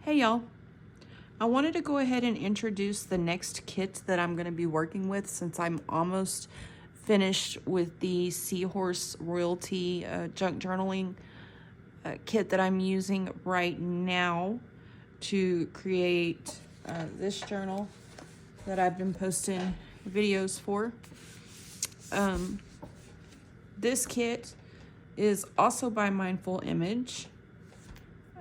Hey y'all, I wanted to go ahead and introduce the next kit that I'm going to be working with since I'm almost finished with the Seahorse Royalty junk journaling kit that I'm using right now to create this journal that I've been posting videos for. This kit is also by Mindfull Image.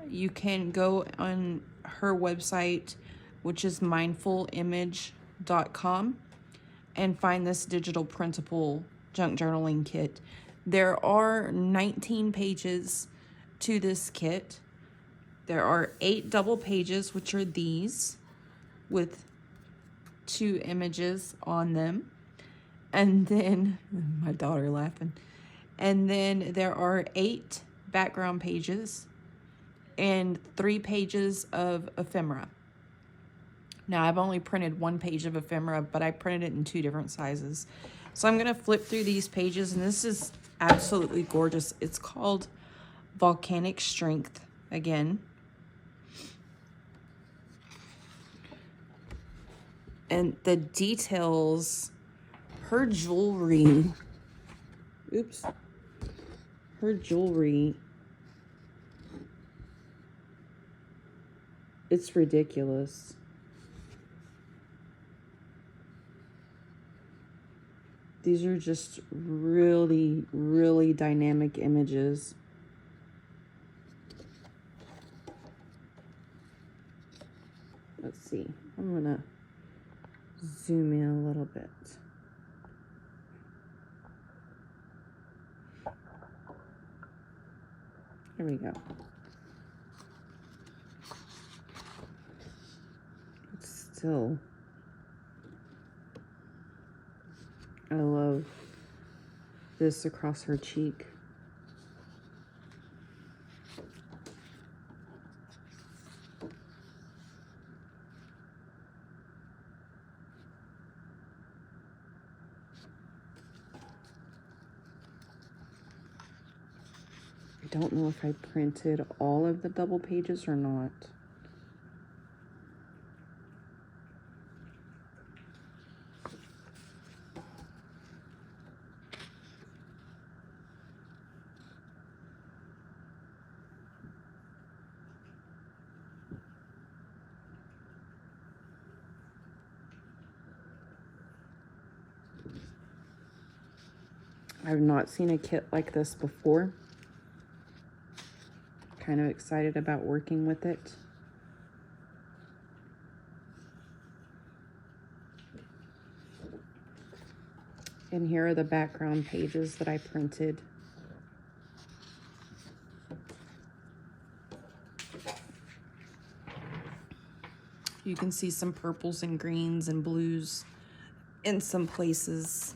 You can go on her website, which is mindfullimage.com, and find this digital printable junk journaling kit. There are 19 pages to this kit. There are 8 double pages, which are these, with 2 images on them. And then, my daughter laughing. And then there are 8 background pages and 3 pages of ephemera. Now, I've only printed 1 page of ephemera, but I printed it in 2 different sizes. So I'm going to flip through these pages, and this is absolutely gorgeous. It's called Volcanic Strength again. And the details, her jewelry, it's ridiculous. These are just really, really dynamic images. Let's see. I'm gonna zoom in a little bit. There we go. It's still, I love this across her cheek. I don't know if I printed all of the double pages or not. I've not seen a kit like this before. Kind of excited about working with it. And here are the background pages that I printed. You can see some purples and greens and blues in some places.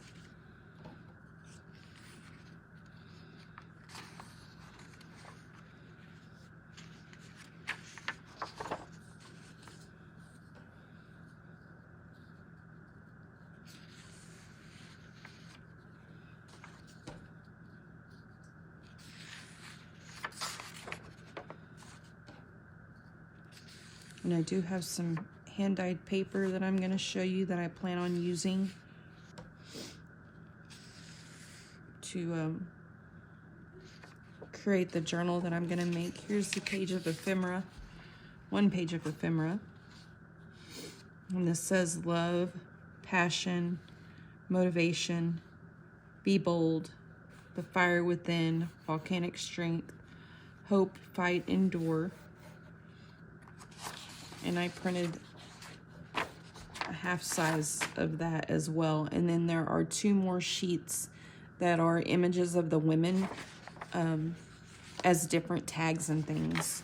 And I do have some hand-dyed paper that I'm going to show you that I plan on using to create the journal that I'm going to make. Here's the page of ephemera, 1 page of ephemera. And this says love, passion, motivation, be bold, the fire within, volcanic strength, hope, fight, endure. And I printed a half size of that as well. And then there are 2 more sheets that are images of the women as different tags and things.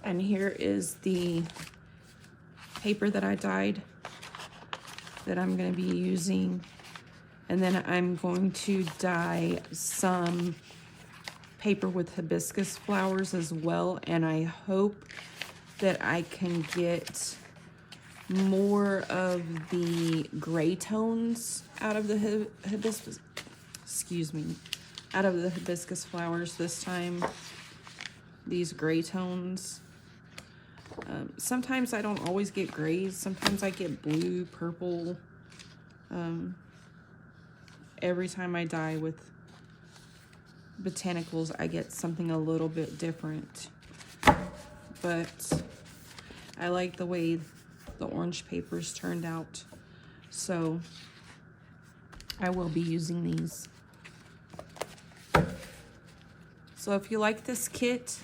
And here is the paper that I dyed that I'm going to be using. And then I'm going to dye some paper with hibiscus flowers as well, and I hope that I can get more of the gray tones out of the hibiscus flowers this time. these gray tones. Sometimes I don't always get grays. Sometimes I get blue, purple. Every time I dye with botanicals, I get something a little bit different. But I like the way the orange papers turned out. So I will be using these. So if you like this kit,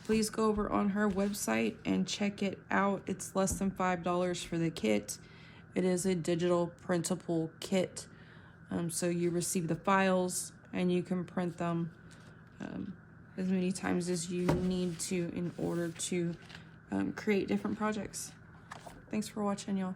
please go over on her website and check it out. It's less than $5 for the kit. It is a digital printable kit. So you receive the files and you can print them as many times as you need to in order to create different projects. Thanks for watching, y'all.